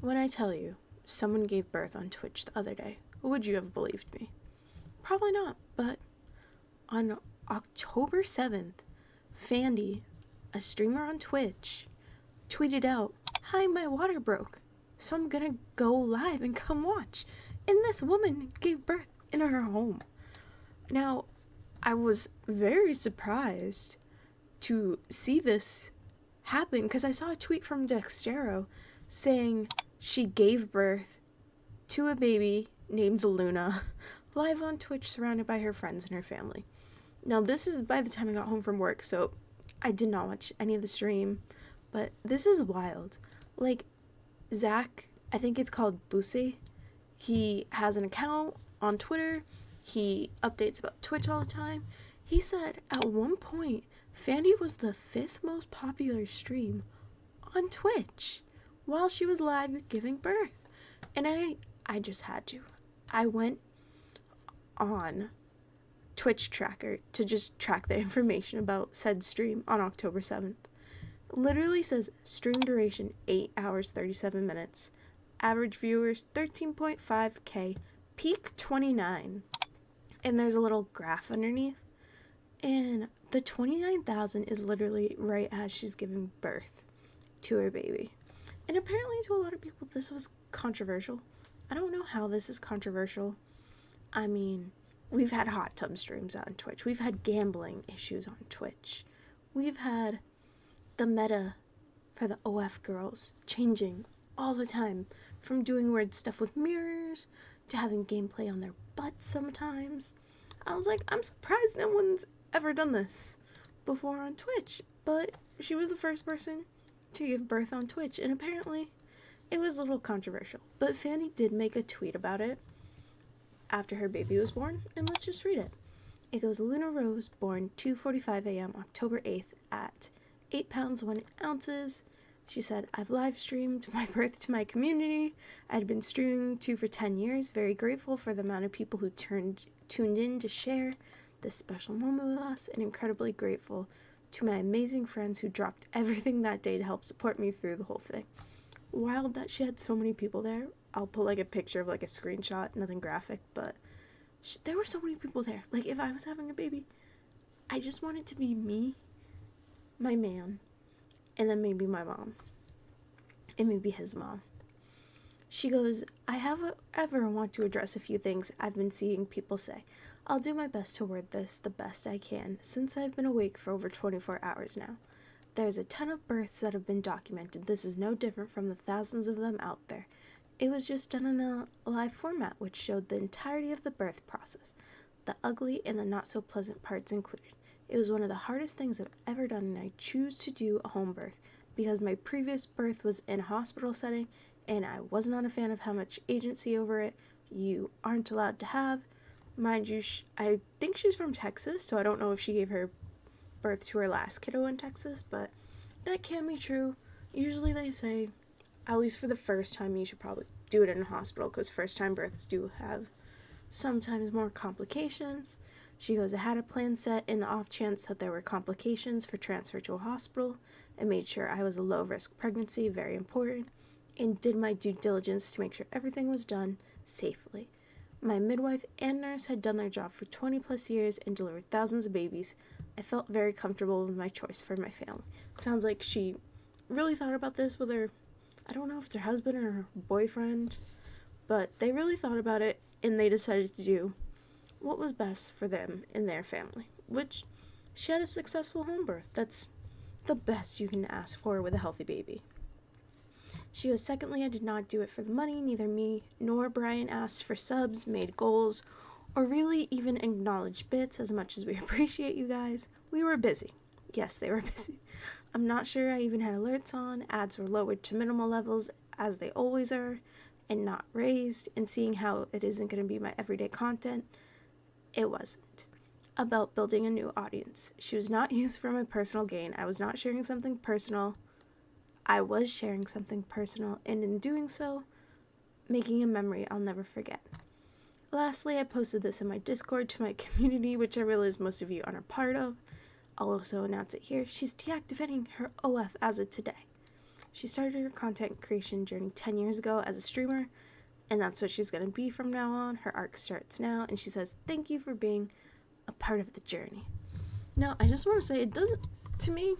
When I tell you someone gave birth on Twitch the other day, would you have believed me? Probably not, but on October 7th, Fandy, a streamer on Twitch, tweeted out, "Hi, my water broke, so I'm gonna go live and come watch." And this woman gave birth in her home. Now, I was very surprised to see this happen because I saw a tweet from Dextero saying she gave birth to a baby named Luna live on Twitch surrounded by her friends and her family. Now, this is by the time I got home from work, so I did not watch any of the stream, but this is wild. Like, Zach, I think it's called Bussy, he has an account on Twitter. He updates about Twitch all the time. He said at one point, Fandy was the 5th most popular stream on Twitch while she was live giving birth. And I just had to. I went on Twitch tracker to just track the information about said stream on October 7th. Literally says stream duration 8 hours 37 minutes. Average viewers 13.5k. Peak 29. And there's a little graph underneath. And the 29,000 is literally right as she's giving birth to her baby. And apparently to a lot of people this was controversial. I don't know how this is controversial. I mean, we've had hot tub streams on Twitch. We've had gambling issues on Twitch. We've had the meta for the OF girls changing all the time. From doing weird stuff with mirrors to having gameplay on their butts sometimes. I was like, I'm surprised no one's ever done this before on Twitch. But she was the first person to give birth on Twitch, and apparently it was a little controversial. But Fanny did make a tweet about it after her baby was born, and let's just read it. It goes, Luna Rose, born 2:45 a.m. October 8th at 8 pounds 1 ounces. She said, I've live streamed my birth to my community. I'd been streaming for 10 years. Very grateful for the amount of people who tuned in to share this special moment with us, and incredibly grateful to my amazing friends who dropped everything that day to help support me through the whole thing. Wild that she had so many people there. I'll put like a picture of like a screenshot, nothing graphic, but there were so many people there. Like if I was having a baby, I just want it to be me, my man, and then maybe my mom, and maybe his mom. She goes, I ever want to address a few things I've been seeing people say. I'll do my best to word this the best I can, since I've been awake for over 24 hours now. There's a ton of births that have been documented. This is no different from the thousands of them out there. It was just done in a live format, which showed the entirety of the birth process, the ugly and the not so pleasant parts included. It was one of the hardest things I've ever done, and I choose to do a home birth because my previous birth was in a hospital setting, and I was not a fan of how much agency over it you aren't allowed to have. Mind you, I think she's from Texas, so I don't know if she gave her birth to her last kiddo in Texas, but that can be true. Usually they say, at least for the first time, you should probably do it in a hospital, because first-time births do have sometimes more complications. She goes, I had a plan set in the off chance that there were complications for transfer to a hospital. I made sure I was a low-risk pregnancy, very important, and did my due diligence to make sure everything was done safely. My midwife and nurse had done their job for 20 plus years and delivered thousands of babies. I felt very comfortable with my choice for my family. Sounds like she really thought about this with her, I don't know if it's her husband or her boyfriend, but they really thought about it, and they decided to do what was best for them and their family, which she had a successful home birth. That's the best you can ask for with a healthy baby. She goes, secondly, I did not do it for the money. Neither me nor Brian asked for subs, made goals, or really even acknowledged bits. As much as we appreciate you guys, we were busy. Yes, they were busy. I'm not sure I even had alerts on. Ads were lowered to minimal levels, as they always are, and not raised. And seeing how it isn't going to be my everyday content, it wasn't. About building a new audience. She was not used for my personal gain. I was not sharing something personal. I was sharing something personal, and in doing so, making a memory I'll never forget. Lastly, I posted this in my Discord to my community, which I realize most of you aren't a part of. I'll also announce it here. She's deactivating her OF as of today. She started her content creation journey 10 years ago as a streamer, and that's what she's going to be from now on. Her arc starts now, and she says, "Thank you for being a part of the journey." Now, I just want to say, to me,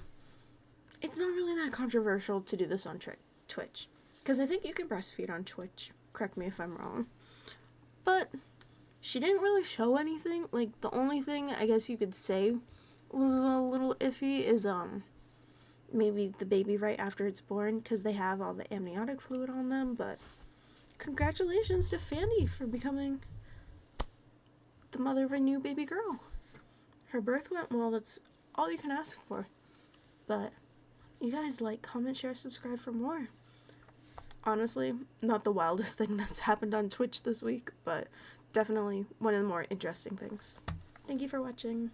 it's not really that controversial to do this on Twitch, because I think you can breastfeed on Twitch. Correct me if I'm wrong. But she didn't really show anything. Like, the only thing I guess you could say was a little iffy is, maybe the baby right after it's born, because they have all the amniotic fluid on them. But congratulations to Fandy for becoming the mother of a new baby girl. Her birth went well. That's all you can ask for. But you guys like, comment, share, subscribe for more. Honestly, not the wildest thing that's happened on Twitch this week, but definitely one of the more interesting things. Thank you for watching.